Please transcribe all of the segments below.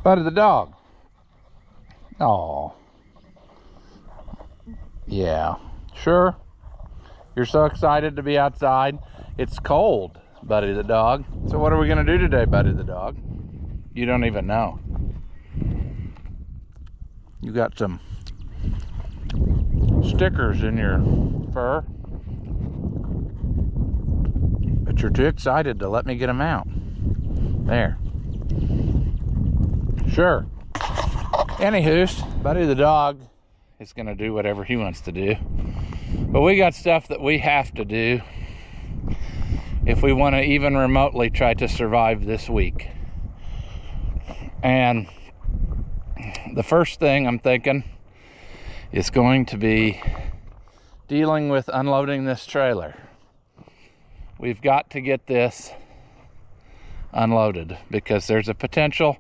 Buddy the dog. Oh. Yeah. Sure. You're so excited to be outside. It's cold, Buddy the dog. So what are we going to do today, Buddy the dog? You don't even know. You got some stickers in your fur, but you're too excited to let me get them out. There. Sure. Anywho, Buddy the dog is going to do whatever he wants to do. But we got stuff that we have to do if we want to even remotely try to survive this week. And the first thing I'm thinking is going to be dealing with unloading this trailer. We've got to get this unloaded because there's a potential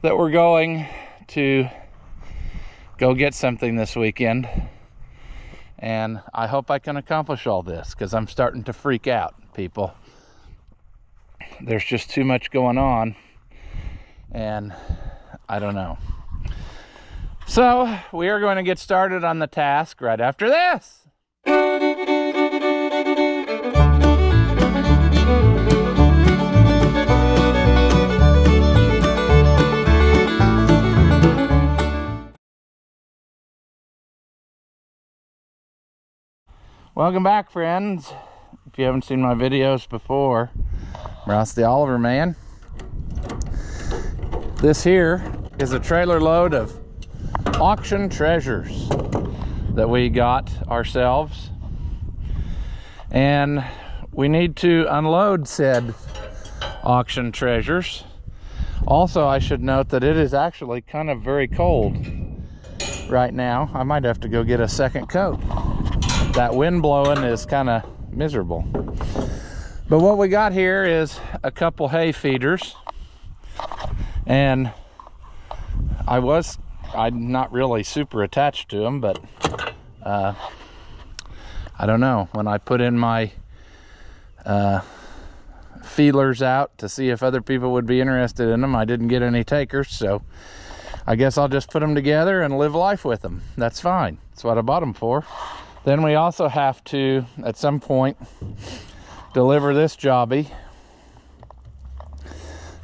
that we're going to go get something this weekend, and I hope I can accomplish all this because I'm starting to freak out, people. There's just too much going on, and I don't know. So we are going to get started on the task right after this. Welcome back, friends. If you haven't seen my videos before, Ross the Oliver Man. This here is a trailer load of auction treasures that we got ourselves, and we need to unload said auction treasures. Also, I should note that it is actually kind of very cold right now. I might have to go get a second coat. That wind blowing is kind of miserable. But what we got here is a couple hay feeders, and I'm not really super attached to them, but I don't know. When I put in my feelers out to see if other people would be interested in them, I didn't get any takers, so I guess I'll just put them together and live life with them. That's fine. That's what I bought them for. Then we also have to, at some point, deliver this jobby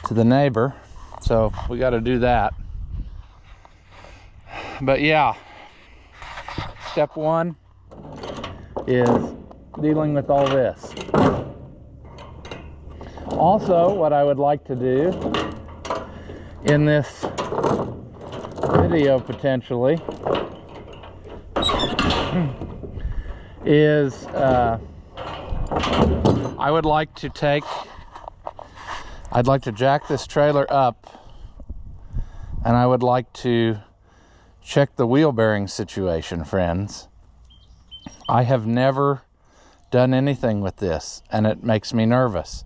to the neighbor. So we got to do that. But yeah, step one is dealing with all this. Also, what I would like to do in this video potentially is I'd like to jack this trailer up, and I would like to check the wheel bearing situation, friends. I have never done anything with this, and it makes me nervous.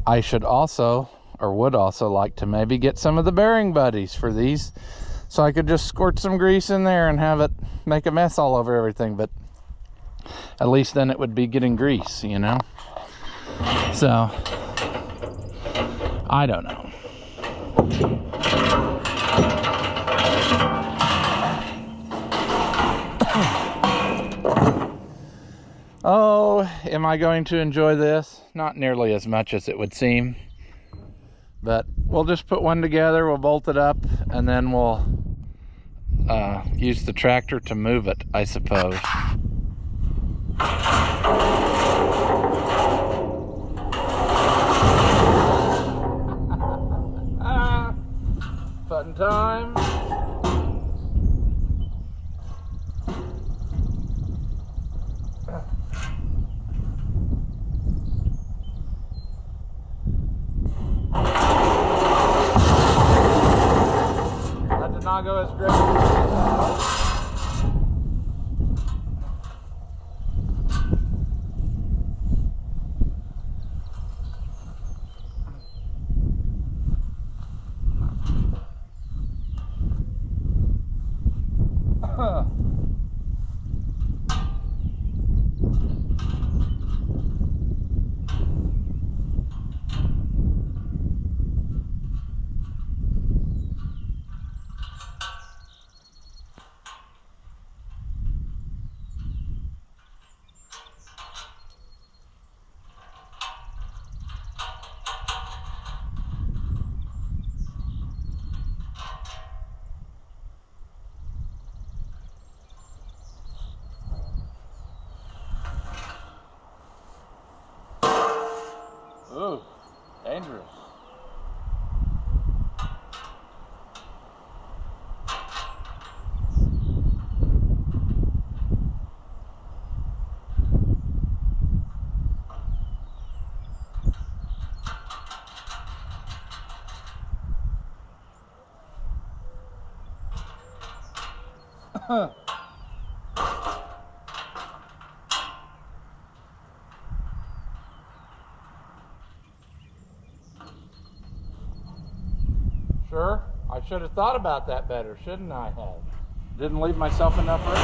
I should also, or would also like to maybe get some of the bearing buddies for these, so I could just squirt some grease in there and have it make a mess all over everything, but at least then it would be getting grease, you know? So, I don't know. Oh, am I going to enjoy this? Not nearly as much as it would seem. But we'll just put one together, we'll bolt it up, and then we'll use the tractor to move it, I suppose. Button time. That did not go as great. Sure, I should have thought about that better, shouldn't I have? Didn't leave myself enough room.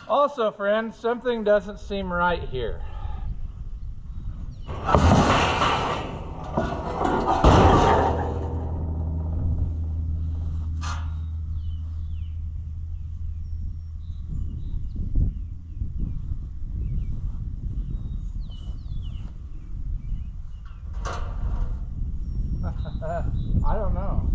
Also, friends, something doesn't seem right here. I don't know.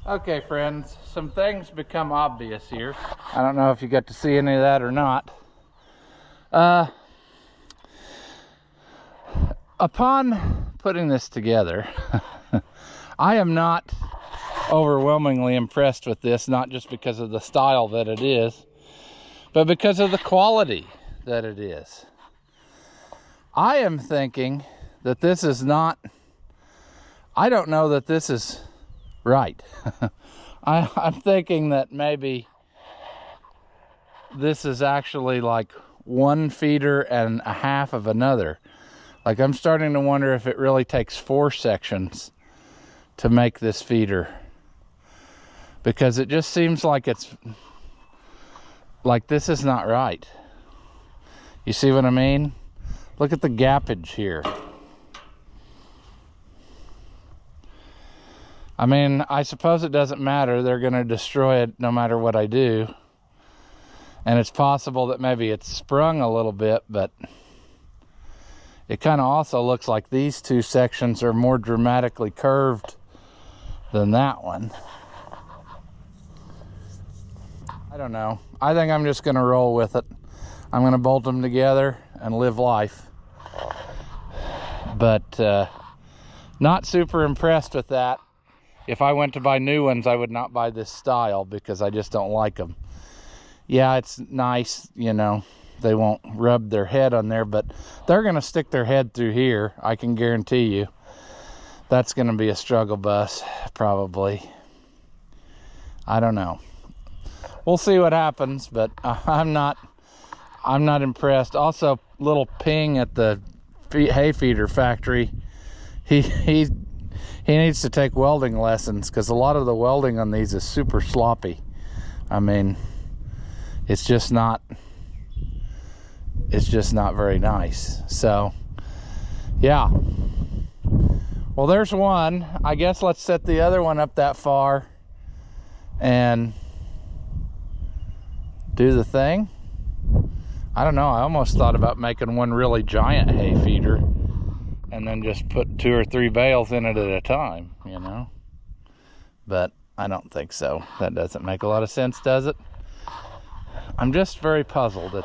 Okay, friends, some things become obvious here. I don't know if you got to see any of that or not. Upon putting this together, I am not overwhelmingly impressed with this, not just because of the style that it is, but because of the quality that it is. I am thinking that this is not, I don't know that this is right. I'm thinking that maybe this is actually like one feeder and a half of another. Like, I'm starting to wonder if it really takes 4 sections to make this feeder, because it just seems like it's like this is not right. You see what I mean? Look at the gappage here. I mean, I suppose it doesn't matter. They're going to destroy it no matter what I do. And it's possible that maybe it's sprung a little bit, but it kind of also looks like these 2 sections are more dramatically curved than that one. I don't know. I think I'm just going to roll with it. I'm going to bolt them together and live life. But not super impressed with that. If I went to buy new ones, I would not buy this style because I just don't like them. Yeah, it's nice, you know, they won't rub their head on there, but they're going to stick their head through here. I can guarantee you. That's going to be a struggle bus, probably. I don't know. We'll see what happens, but I'm not impressed. Also, little ping at the hay feeder factory. He needs to take welding lessons, because a lot of the welding on these is super sloppy. I mean, it's just not very nice. So, yeah. Well, there's one. I guess let's set the other one up that far and do the thing. I don't know. I almost thought about making one really giant hay feeder and then just put 2 or 3 bales in it at a time, you know. But I don't think so. That doesn't make a lot of sense, does it? I'm just very puzzled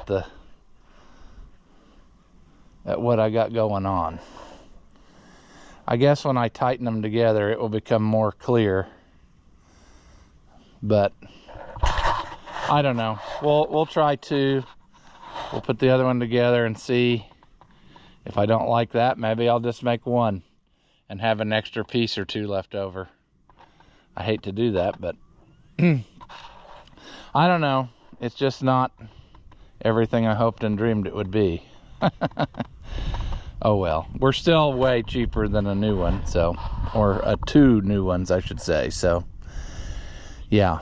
at what I got going on. I guess when I tighten them together, it will become more clear. But I don't know. We'll try to. We'll put the other one together and see. If I don't like that, maybe I'll just make one and have an extra piece or 2 left over. I hate to do that, but I don't know. It's just not everything I hoped and dreamed it would be. Oh well. We're still way cheaper than a new one, so, or 2 new ones, I should say. So, Yeah.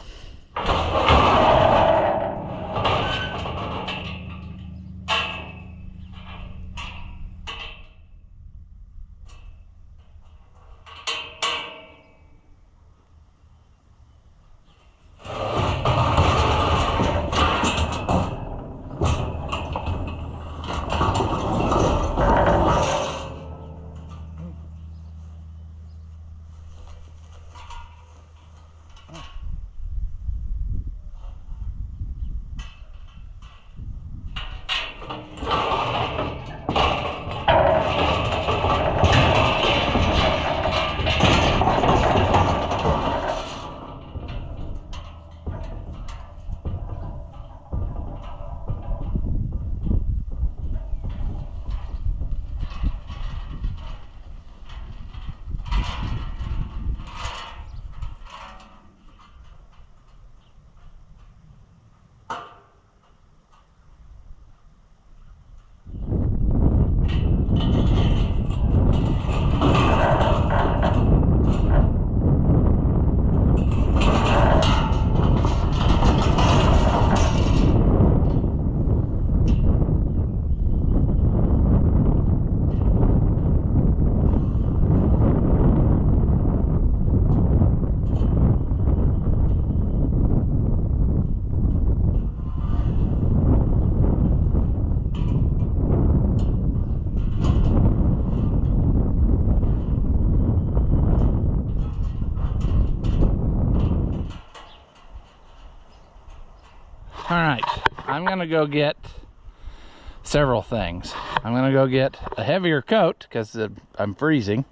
All right, I'm gonna go get several things. I'm gonna go get a heavier coat because I'm freezing.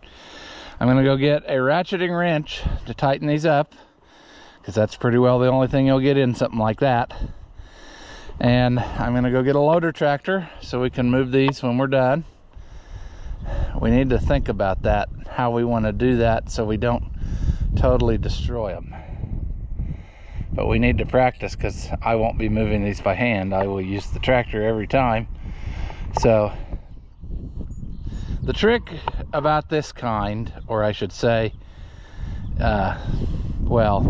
I'm gonna go get a ratcheting wrench to tighten these up because that's pretty well the only thing you'll get in something like that. And I'm gonna go get a loader tractor so we can move these when we're done. We need to think about that, how we want to do that so we don't totally destroy them. But we need to practice because I won't be moving these by hand. I will use the tractor every time. So the trick about this kind, or I should say, well,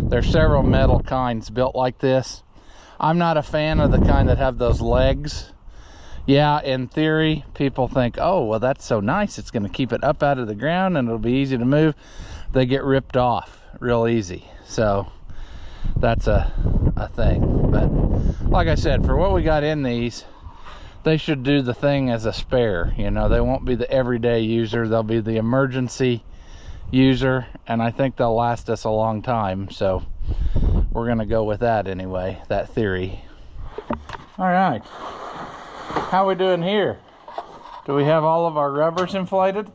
there's several metal kinds built like this. I'm not a fan of the kind that have those legs. Yeah, in theory, people think, oh, well, that's so nice. It's going to keep it up out of the ground and it'll be easy to move. They get ripped off real easy. So that's a thing. But like I said, for what we got in these, they should do the thing as a spare. You know, they won't be the everyday user. They'll be the emergency user, and I think they'll last us a long time. So we're gonna go with that anyway, that theory. All right, how we doing here? Do we have all of our rubbers inflated?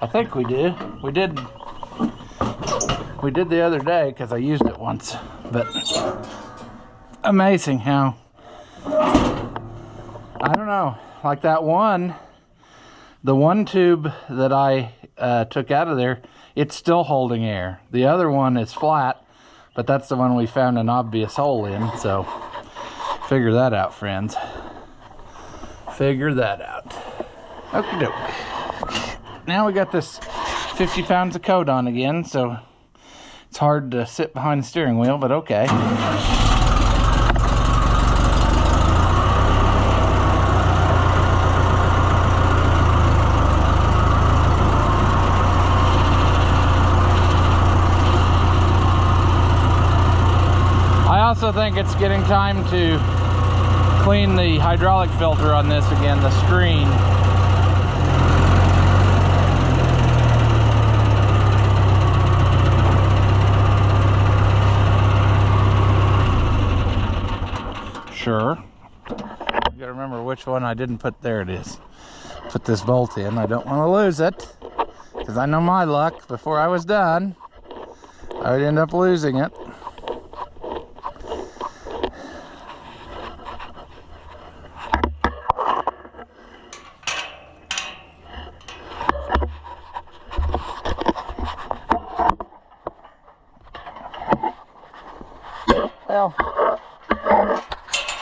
I think we do. We did the other day because I used it once, but amazing how, I don't know, like that one, the one tube that I took out of there, it's still holding air. The other one is flat, but that's the one we found an obvious hole in. So figure that out, friends. Figure that out. Okie doke. Now we got this 50 pounds of coat on again, so it's hard to sit behind the steering wheel, but okay. I also think it's getting time to clean the hydraulic filter on this again, the screen. Sure. You gotta remember which one I didn't put. There it is. Put this bolt in. I don't want to lose it because I know my luck. Before I was done, I would end up losing it. Well,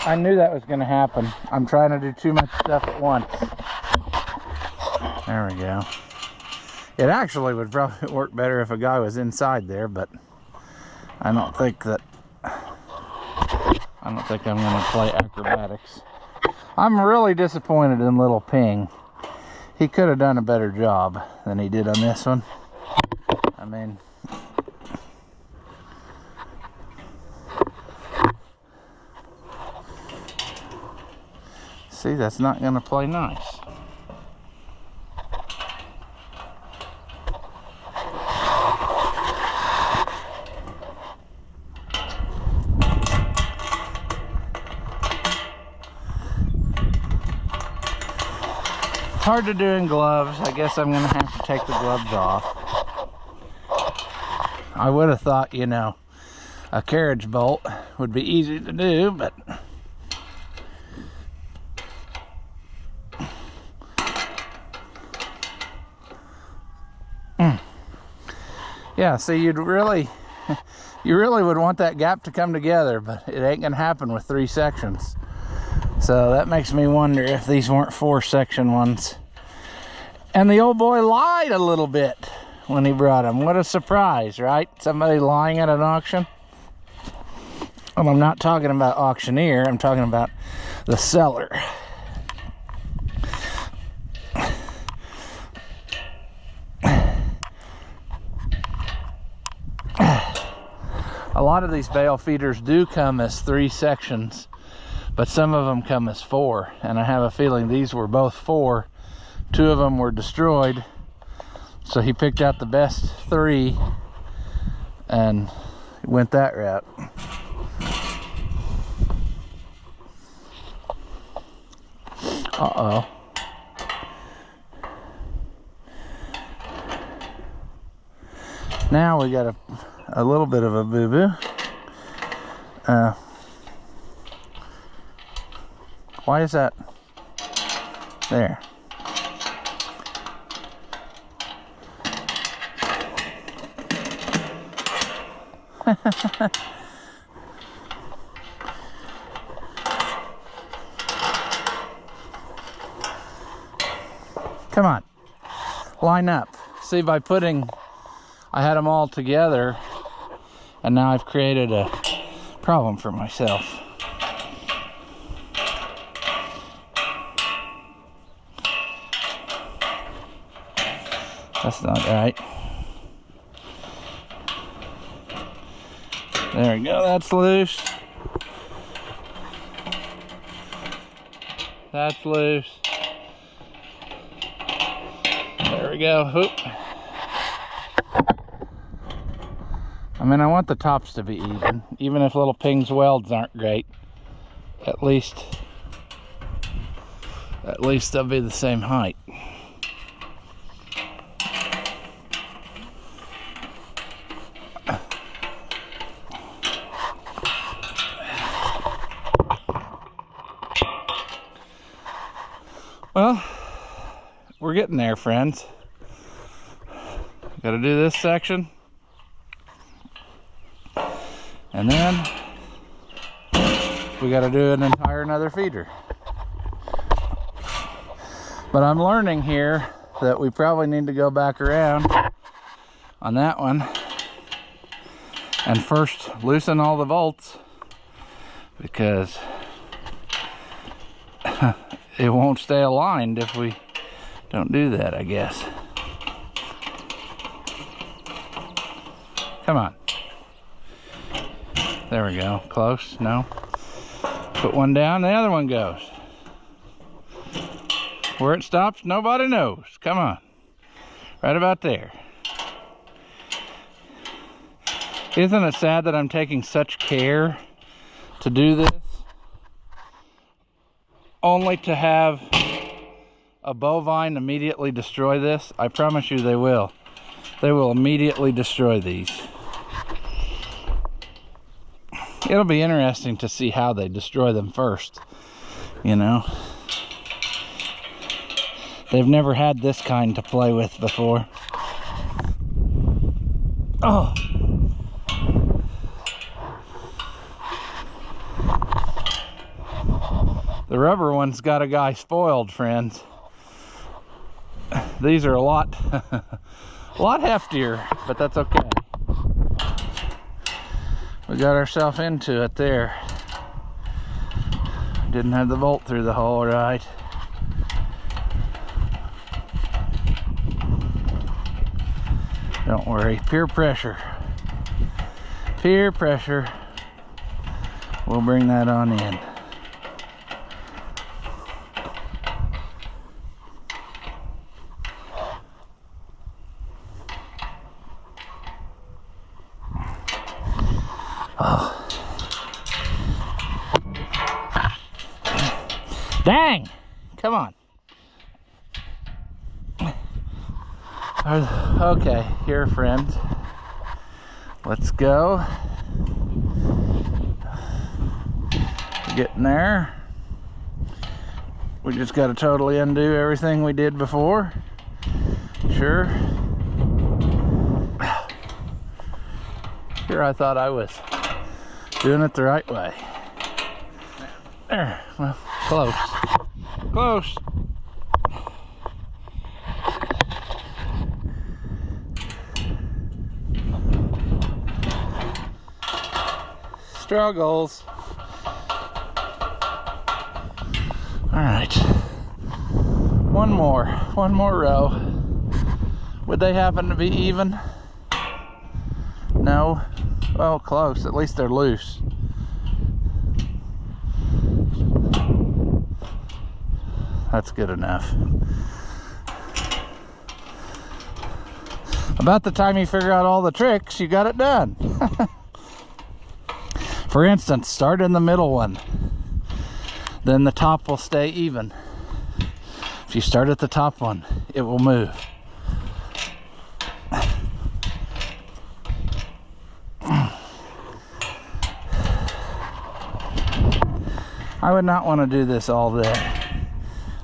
I knew that was going to happen. I'm trying to do too much stuff at once. There we go. It actually would probably work better if a guy was inside there, but I don't think I'm going to play acrobatics. I'm really disappointed in little Ping. He could have done a better job than he did on this one. I mean, see, that's not going to play nice. Hard to do in gloves. I guess I'm gonna have to take the gloves off. I would have thought, you know, a carriage bolt would be easy to do, but yeah, see, you really would want that gap to come together, but it ain't gonna happen with 3 sections. So that makes me wonder if these weren't 4-section ones. And the old boy lied a little bit when he brought them. What a surprise, right? Somebody lying at an auction. Well, I'm not talking about auctioneer, I'm talking about the seller. A lot of these bale feeders do come as 3 sections, but some of them come as 4, and I have a feeling these were both 4. 2 of them were destroyed, so he picked out the best 3 and went that route. Uh-oh. Now we got a little bit of a boo-boo. Why is that there? Come on, line up. See, by putting, I had them all together, and now I've created a problem for myself. That's not right. There we go, that's loose. That's loose. There we go. Oop. I mean, I want the tops to be even if little Ping's welds aren't great. At least they'll be the same height. Well, we're getting there, friends. Got to do this section, and then we got to do an entire another feeder. But I'm learning here that we probably need to go back around on that one and first loosen all the bolts, because it won't stay aligned if we don't do that, I guess. Come on. There we go. Close. No. Put one down, the other one goes. Where it stops, nobody knows. Come on. Right about there. Isn't it sad that I'm taking such care to do this, only to have a bovine immediately destroy this? I promise you they will. They will immediately destroy these. It'll be interesting to see how they destroy them first, you know. They've never had this kind to play with before. Oh! The rubber one's got a guy spoiled, friends. These are a lot, a lot heftier, but that's okay. We got ourselves into it there. Didn't have the bolt through the hole right. Don't worry, peer pressure. Peer pressure. We'll bring that on in. Oh. Dang! Come on. Okay, here, friends. Let's go. Getting there. We just got to totally undo everything we did before. Sure. Here I thought I was doing it the right way. There. Well, close. Close. Struggles. All right. One more row. Would they happen to be even? No. Oh, close. At least they're loose. That's good enough. About the time you figure out all the tricks, you got it done. For instance, start in the middle one. Then the top will stay even. If you start at the top one, it will move. I would not want to do this all day.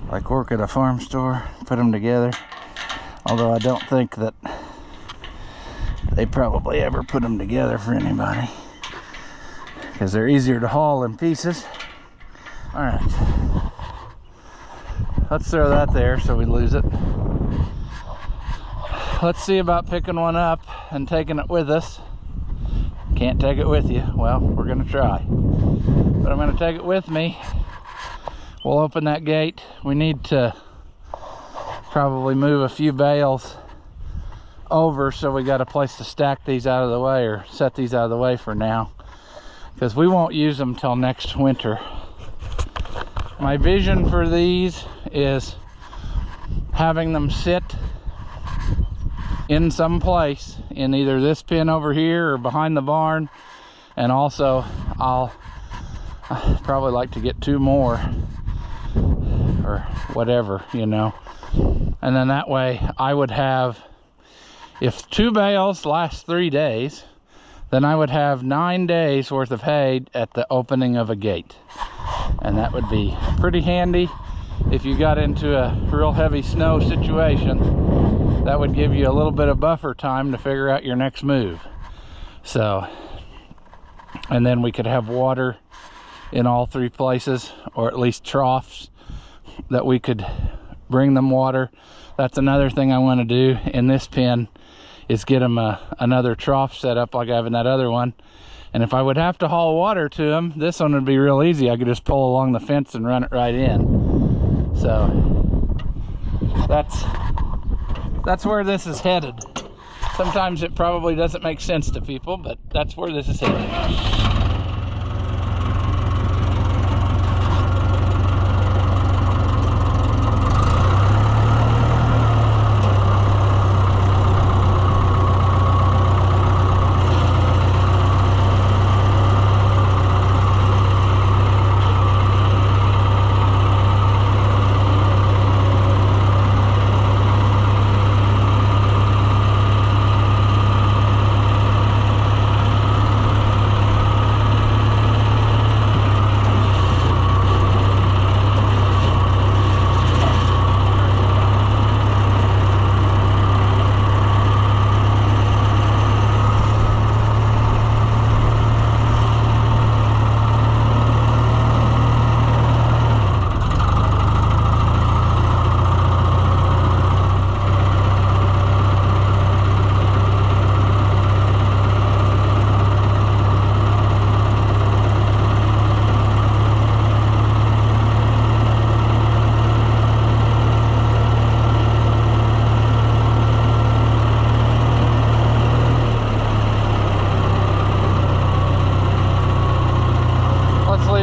Like work at a farm store, put them together. Although I don't think that they probably ever put them together for anybody, because they're easier to haul in pieces. All right, let's throw that there so we lose it. Let's see about picking one up and taking it with us. Can't take it with you. Well, we're gonna try, but I'm gonna take it with me. We'll open that gate. We need to probably move a few bales over, so we got a place to stack these out of the way, or set these out of the way for now, because we won't use them till next winter. My vision for these is having them sit in some place in either this pen over here or behind the barn, and also I'd probably like to get 2 more or whatever, you know, and then that way I would have, if 2 bales last 3 days, then I would have 9 days worth of hay at the opening of a gate. And that would be pretty handy if you got into a real heavy snow situation. That would give you a little bit of buffer time to figure out your next move. So, and then we could have water in all 3 places, or at least troughs that we could bring them water. That's another thing I want to do in this pen, is get them another trough set up like I have in that other one. And if I would have to haul water to them, this one would be real easy. I could just pull along the fence and run it right in. So that's where this is headed. Sometimes it probably doesn't make sense to people, but that's where this is headed.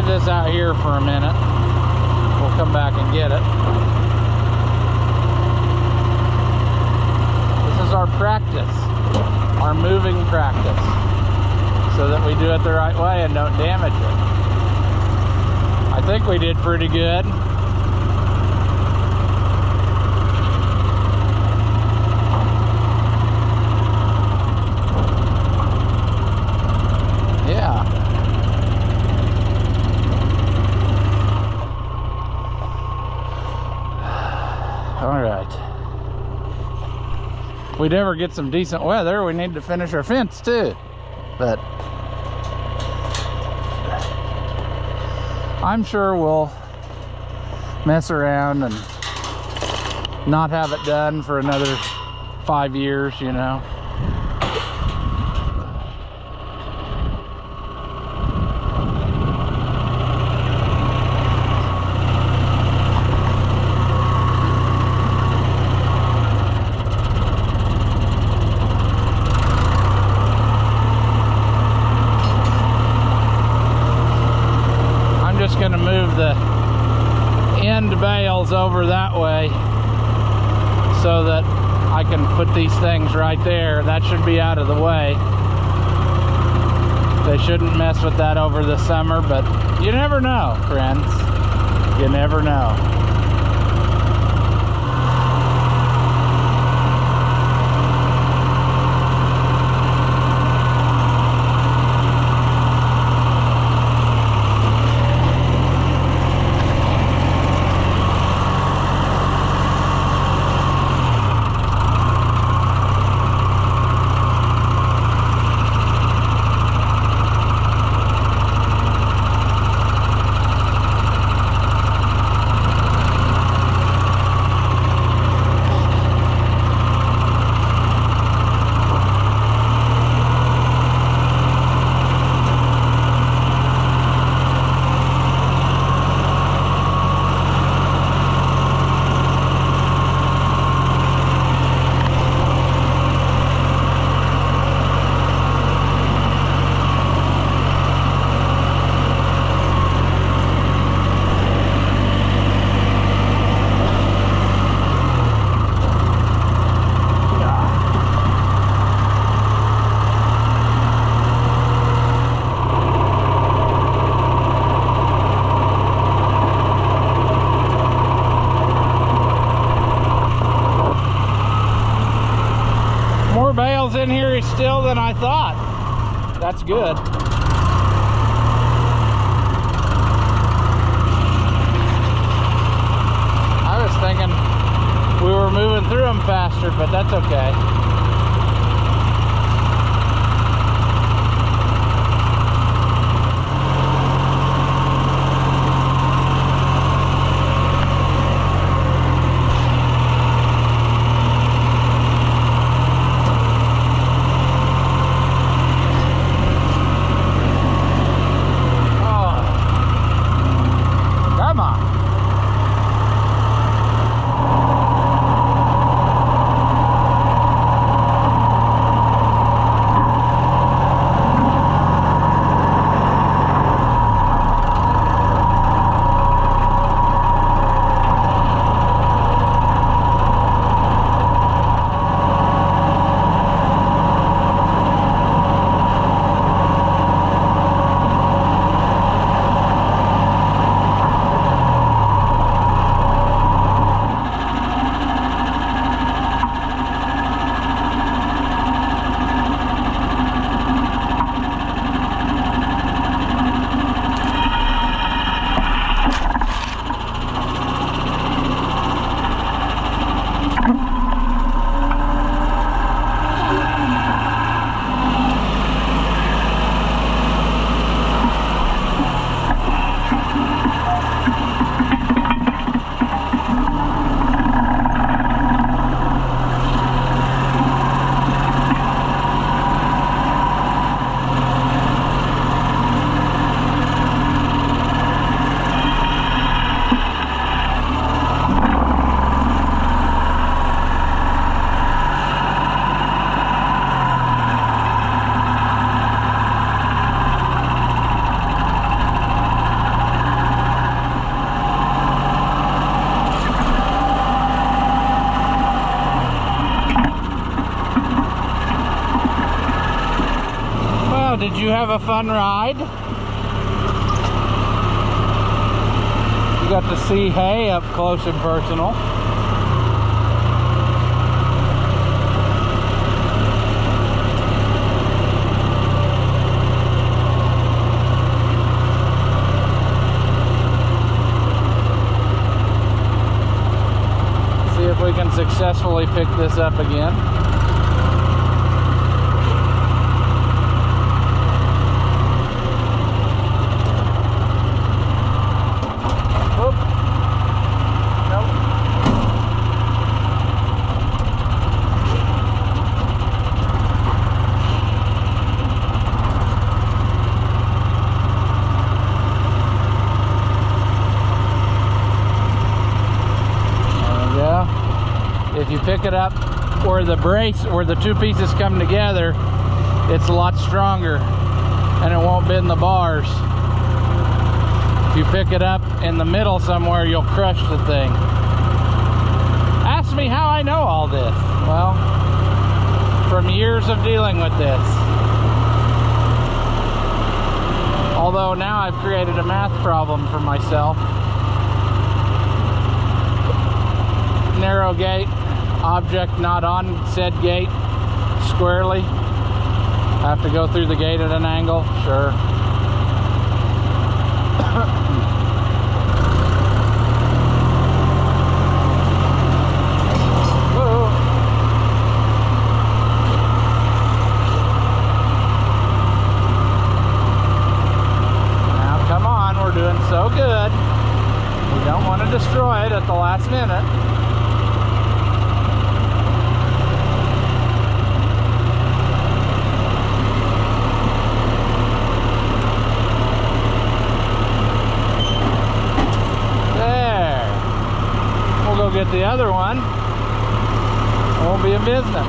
leave this out here for a minute. We'll come back and get it. This is our practice, our moving practice, so that we do it the right way and don't damage it. I think we did pretty good. Yeah. All right. If we ever get some decent weather, we need to finish our fence too. But I'm sure we'll mess around and not have it done for another 5 years, you know. Going to move the end bales over that way so that I can put these things right there. That should be out of the way. They shouldn't mess with that over the summer, but you never know, friends. You never know. In here still than I thought. That's good. I was thinking we were moving through them faster, but that's okay. did you have a fun ride? You got to see hay up close and personal. See if we can successfully pick this up again. If you pick it up where the brace, where the two pieces come together, it's a lot stronger and it won't bend the bars. If you pick it up in the middle somewhere, you'll crush the thing. Ask me how I know all this. Well, from years of dealing with this. Although now I've created a math problem for myself. Narrow gate, object not on said gate squarely. Have to go through the gate at an angle, sure. Now come on, we're doing so good. We don't want to destroy it at the last minute. Get the other one, won't be in business.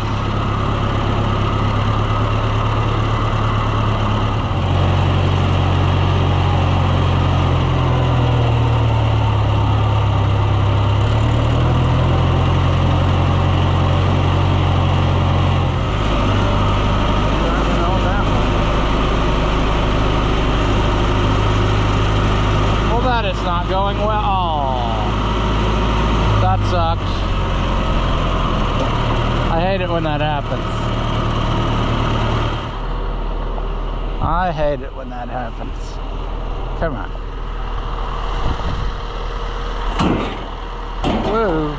Well, that is not going well. That sucks. I hate it when that happens. I hate it when that happens. Come on. Woo.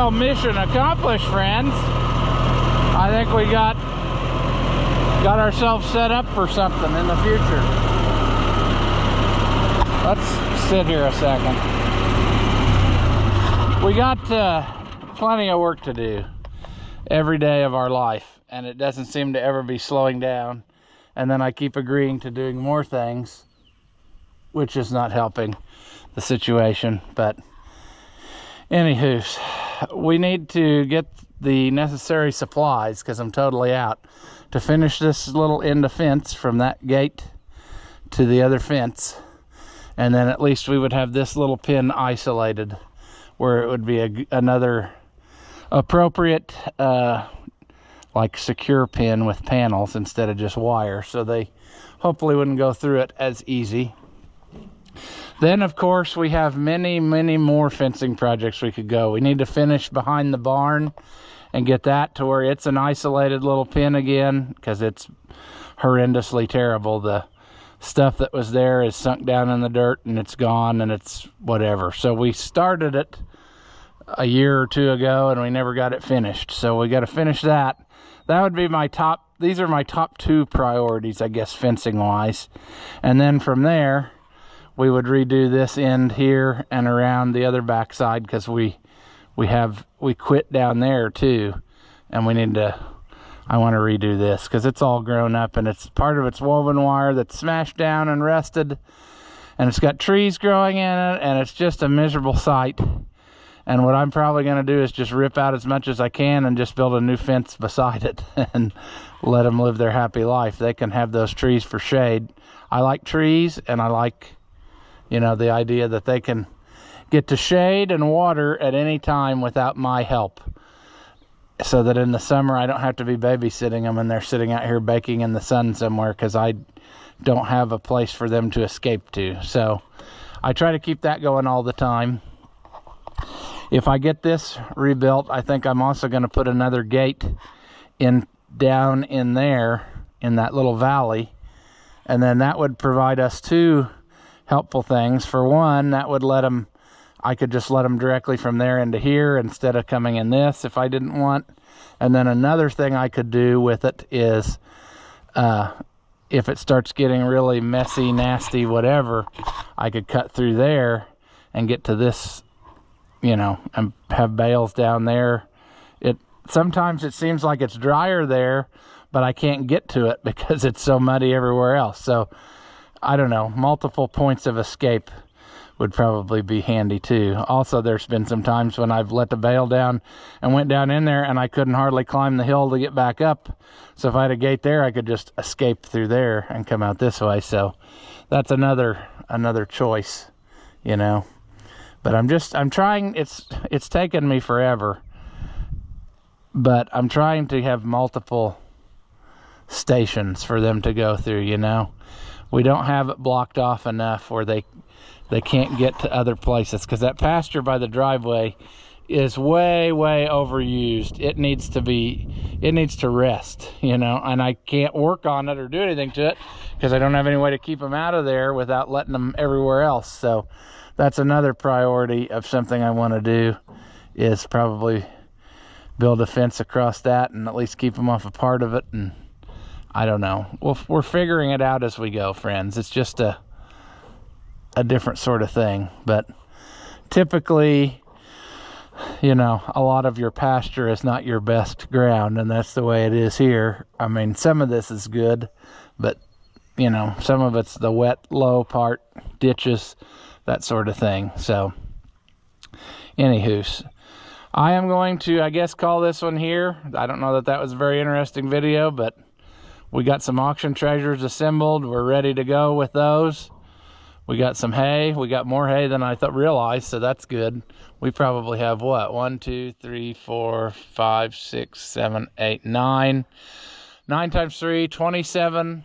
Mission accomplished, friends. I think we got ourselves set up for something in the future. Let's sit here a second. We got plenty of work to do every day of our life, and it doesn't seem to ever be slowing down. And then I keep agreeing to doing more things, which is not helping the situation. But anywho, we need to get the necessary supplies, because I'm totally out, to finish this little end of fence from that gate to the other fence. And then at least we would have this little pin isolated, where it would be another appropriate like secure pin with panels instead of just wire, so they hopefully wouldn't go through it as easy. Then of course we have many more fencing projects we could go. We need to finish behind the barn and get that to where it's an isolated little pin again, because it's horrendously terrible. The stuff that was there is sunk down in the dirt and it's gone, and it's whatever. So we started it a year or two ago and we never got it finished, so we got to finish that. That would be my top, these are my top two priorities, I guess, fencing wise. And then from there we would redo this end here and around the other backside, because we quit down there too, and we need to, I want to redo this because it's all grown up and it's part of its woven wire that's smashed down and rusted, and it's got trees growing in it, and it's just a miserable sight. And what I'm probably going to do is just rip out as much as I can and just build a new fence beside it and let them live their happy life. They can have those trees for shade. I like trees, and I like, you know, the idea that they can get to shade and water at any time without my help, so that in the summer I don't have to be babysitting them and they're sitting out here baking in the sun somewhere, because I don't have a place for them to escape to. So I try to keep that going all the time. If I get this rebuilt, I think I'm also going to put another gate down in there in that little valley, and then that would provide us two helpful things. For one, that would let them, I could just let them directly from there into here instead of coming in this if I didn't want. And then another thing I could do with it is, if it starts getting really messy, nasty, whatever, I could cut through there and get to this, you know, and have bales down there. Sometimes it seems like it's drier there, but I can't get to it because it's so muddy everywhere else. So I don't know, multiple points of escape would probably be handy too. Also, there's been some times when I've let the bale down and went down in there and I couldn't hardly climb the hill to get back up. So if I had a gate there, I could just escape through there and come out this way. So that's another choice, you know. But I'm trying, it's taken me forever, but I'm trying to have multiple stations for them to go through, you know. We don't have it blocked off enough where they can't get to other places, because that pasture by the driveway is way overused. It needs to rest, you know, and I can't work on it or do anything to it because I don't have any way to keep them out of there without letting them everywhere else. So that's another priority of something I want to do, is probably build a fence across that and at least keep them off a part of it. And I don't know, we're figuring it out as we go, friends. It's just a different sort of thing. But typically, you know, a lot of your pasture is not your best ground, and that's the way it is here. I mean, some of this is good, but you know, some of it's the wet, low part, ditches, that sort of thing. So anywho, I am going to, I guess, call this one here. I don't know that was a very interesting video, but we got some auction treasures assembled. We're ready to go with those. We got some hay. We got more hay than I realized, so that's good. We probably have what? 1, 2, 3, 4, 5, 6, 7, 8, 9. 9 times 3, 27,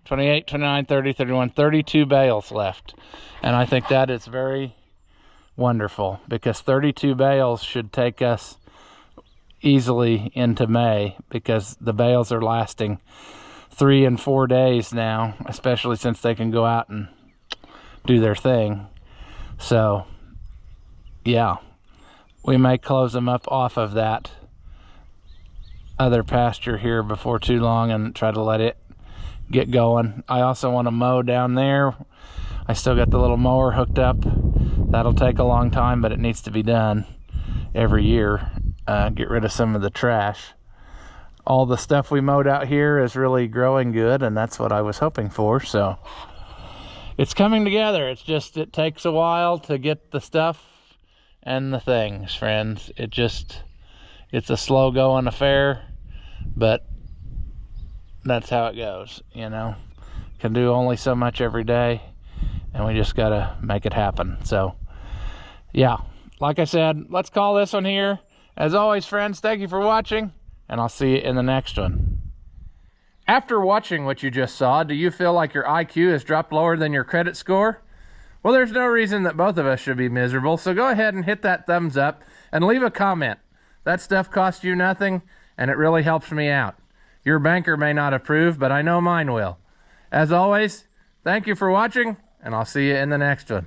28, 29, 30, 31, 32 bales left. And I think that is very wonderful, because 32 bales should take us easily into May, because the bales are lasting 3 and 4 days now, especially since they can go out and do their thing. So yeah, we may close them up off of that other pasture here before too long and try to let it get going. I also want to mow down there. I still got the little mower hooked up. That'll take a long time, but it needs to be done every year. Get rid of some of the trash. All the stuff we mowed out here is really growing good, and that's what I was hoping for. So it's coming together. It's just, it takes a while to get the stuff and the things, friends. It's a slow going affair, but that's how it goes, you know. Can do only so much every day, and we just gotta make it happen. So yeah, like I said, let's call this one here. As always, friends, thank you for watching, and I'll see you in the next one. After watching what you just saw, do you feel like your IQ has dropped lower than your credit score? Well, there's no reason that both of us should be miserable, so go ahead and hit that thumbs up and leave a comment. That stuff costs you nothing, and it really helps me out. Your banker may not approve, but I know mine will. As always, thank you for watching, and I'll see you in the next one.